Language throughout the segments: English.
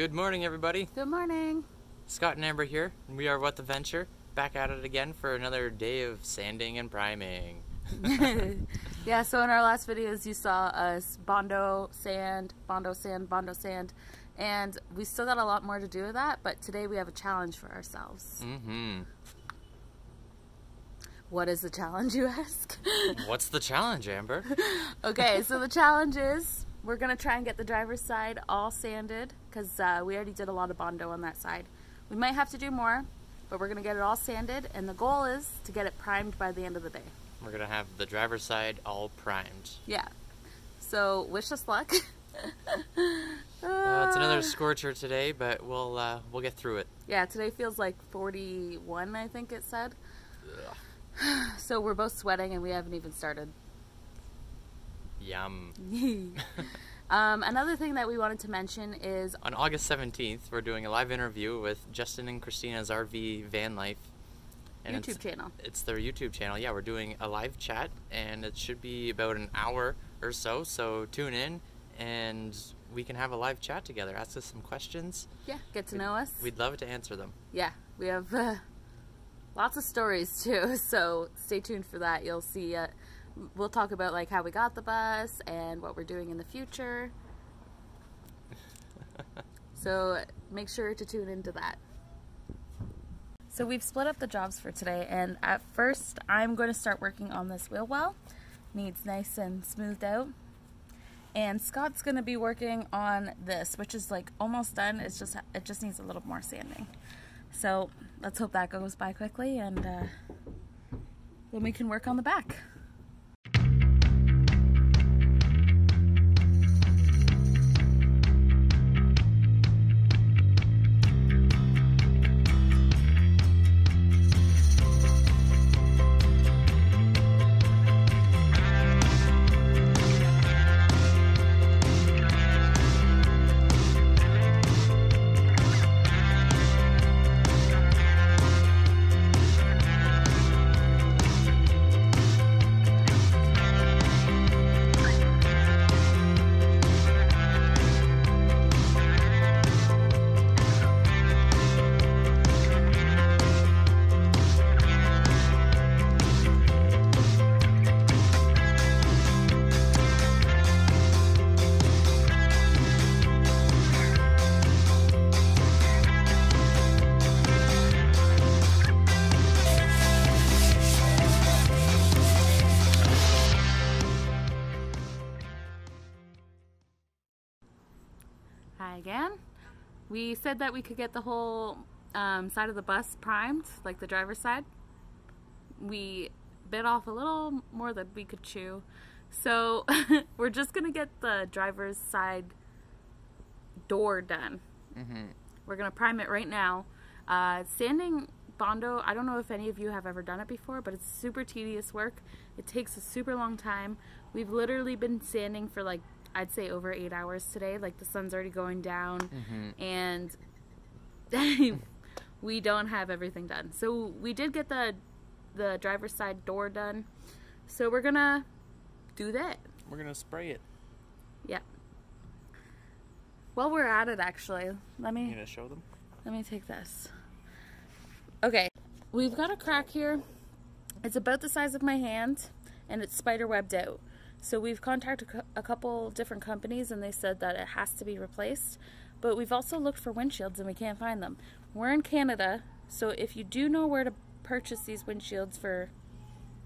Good morning, everybody. Good morning. Scott and Amber here, and we are What the Venture, back at it again for another day of sanding and priming. Yeah, so in our last videos you saw us bondo sand, and we still got a lot more to do with that, but today we have a challenge for ourselves. What is the challenge, you ask? What's the challenge, Amber? Okay, so the challenge is we're going to try and get the driver's side all sanded, because we already did a lot of bondo on that side. We might have to do more, but we're going to get it all sanded, and the goal is to get it primed by the end of the day. We're going to have the driver's side all primed. Yeah. So, wish us luck. It's another scorcher today, but we'll get through it. Yeah, today feels like 41, I think it said. So we're both sweating and we haven't even started. Yum. Another thing that we wanted to mention is on August 17th, we're doing a live interview with Justin and Christina's RV van life. And YouTube channel. It's their YouTube channel. Yeah, we're doing a live chat, and it should be about an hour or so. So tune in, and we can have a live chat together. Ask us some questions. Yeah, get to know us. We'd love to answer them. Yeah, we have lots of stories too. So stay tuned for that. You'll see. We'll talk about like how we got the bus and what we're doing in the future. So make sure to tune into that. So we've split up the jobs for today, and at first I'm going to start working on this wheel well. Needs nice and smoothed out. And Scott's going to be working on this, which is like almost done. It just needs a little more sanding. So let's hope that goes by quickly, and then we can work on the back. Hi again. We said that we could get the whole side of the bus primed, like the driver's side. We bit off a little more than we could chew. So we're just going to get the driver's side door done. We're going to prime it right now. Sanding bondo, I don't know if any of you have ever done it before, but it's super tedious work. It takes a super long time. We've literally been sanding for like, I'd say over 8 hours today. Like the sun's already going down, and we don't have everything done. So we did get the driver's side door done. So we're gonna do that. We're gonna spray it. Yeah. While we're at it, actually, You gonna show them? let me take this. Okay, we've got a crack here. It's about the size of my hand, and it's spider webbed out. So we've contacted a couple different companies, and they said that it has to be replaced. But we've also looked for windshields, and we can't find them. We're in Canada, so if you do know where to purchase these windshields for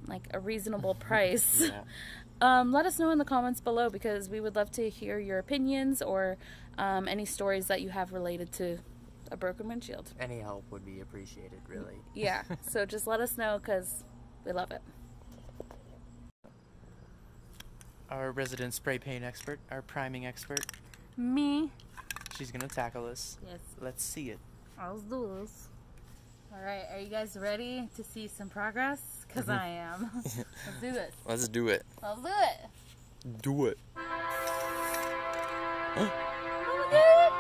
like a reasonable price, let us know in the comments below, because we would love to hear your opinions or any stories that you have related to a broken windshield. Any help would be appreciated, really. Yeah, so just let us know, because we love it. Our resident spray paint expert, our priming expert. Me. She's gonna tackle this. Yes. Let's see it. Let's do this. Alright, are you guys ready to see some progress? Because I am. Let's do this. Let's do it. Let's do it. Do it. Oh my god!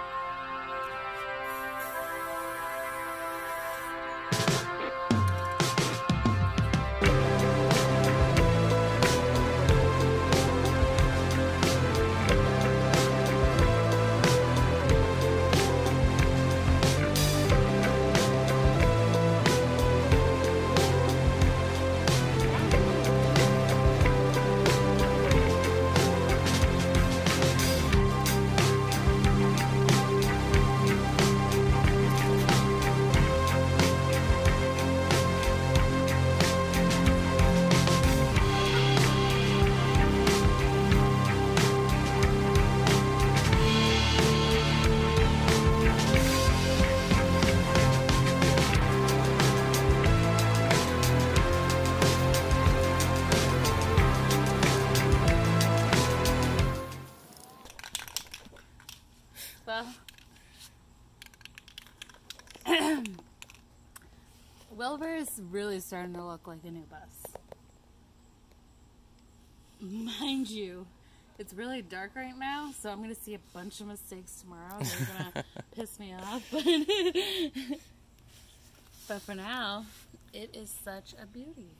Wilbur is really starting to look like a new bus. Mind you, it's really dark right now, so I'm going to see a bunch of mistakes tomorrow. They're going to piss me off. But for now, it is such a beauty.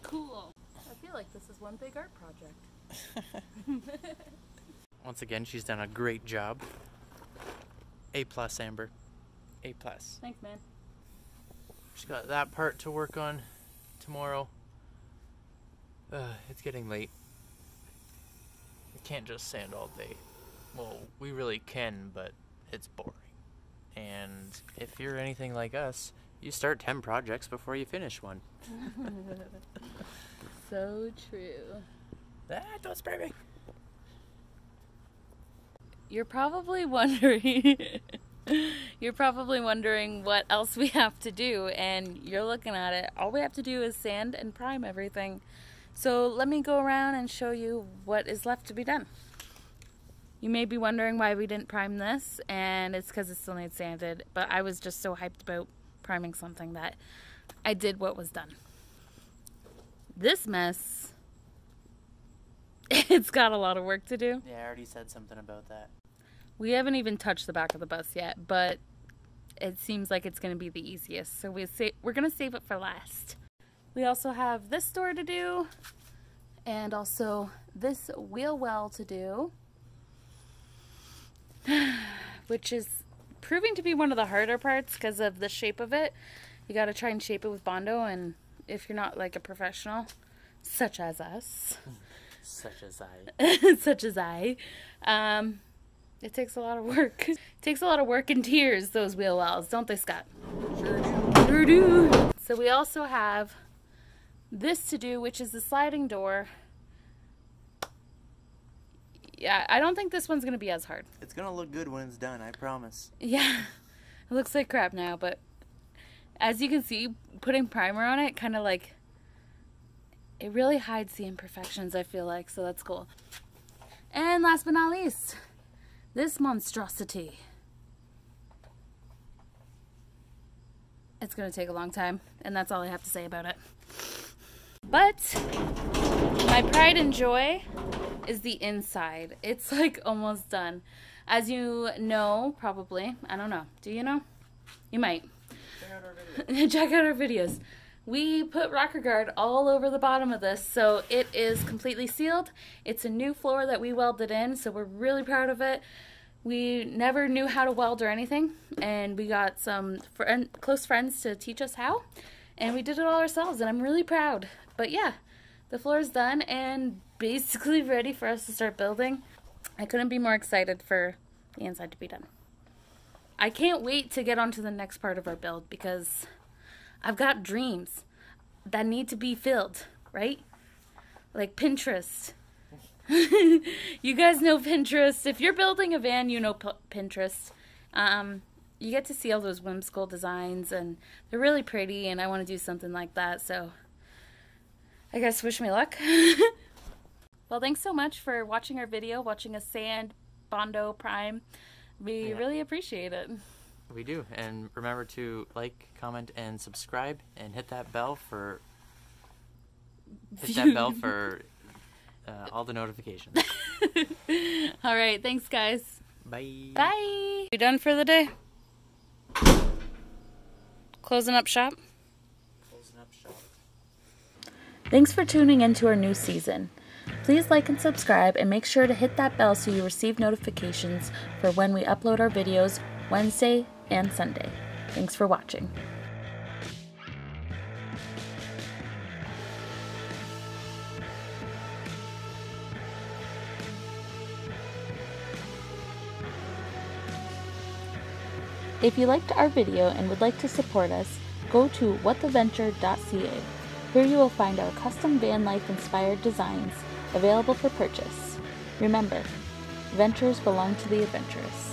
Cool. I feel like this is one big art project. Once again, she's done a great job. A+, Amber. A+. Thanks, man. She's got that part to work on tomorrow. It's getting late. We can't just sand all day. Well, we really can, but it's boring. And if you're anything like us, you start 10 projects before you finish one. So true. Don't spare me. You're probably wondering what else we have to do, and you're looking at it. All we have to do is sand and prime everything. So let me go around and show you what is left to be done. You may be wondering why we didn't prime this, and it's because it still needs sanded, but I was just so hyped about priming something that I did what was done. This mess, it's got a lot of work to do. Yeah, I already said something about that. We haven't even touched the back of the bus yet, but it seems like it's going to be the easiest, so we're going to save it for last. We also have this door to do, and also this wheel well to do, which is proving to be one of the harder parts because of the shape of it. You got to try and shape it with Bondo, and if you're not like a professional, such as us, such as I, it takes a lot of work. It takes a lot of work and tears, those wheel wells, don't they, Scott? Sure do. So we also have this to do, which is the sliding door. Yeah, I don't think this one's going to be as hard. It's going to look good when it's done, I promise. Yeah, it looks like crap now, but as you can see, putting primer on it kind of like, it really hides the imperfections, I feel like, so that's cool. And last but not least, this monstrosity. It's going to take a long time, and that's all I have to say about it. But my pride and joy is the inside. It's like almost done. As you know, probably, I don't know. Do you know? You might. Check out our videos. Check out our videos. We put rocker guard all over the bottom of this, so it is completely sealed. It's a new floor that we welded in, so we're really proud of it. We never knew how to weld or anything, and we got some close friends to teach us how, and we did it all ourselves, and I'm really proud. But yeah, the floor is done and basically ready for us to start building. I couldn't be more excited for the inside to be done. I can't wait to get on to the next part of our build because I've got dreams that need to be filled, right? Like Pinterest. You guys know Pinterest. If you're building a van, you know Pinterest. You get to see all those whimsical designs, and they're really pretty, and I want to do something like that, so I guess wish me luck. Well, thanks so much for watching our video, watching us sand, Bondo, prime. We really appreciate it. We do, and remember to like, comment, and subscribe, and hit that bell for all the notifications. All right, thanks, guys. Bye. Bye. You done for the day? Closing up shop? Closing up shop. Thanks for tuning into our new season. Please like and subscribe, and make sure to hit that bell so you receive notifications for when we upload our videos Wednesday and Sunday. Thanks for watching. If you liked our video and would like to support us, go to whattheventure.ca. Here you will find our custom van life inspired designs available for purchase. Remember, ventures belong to the adventurous.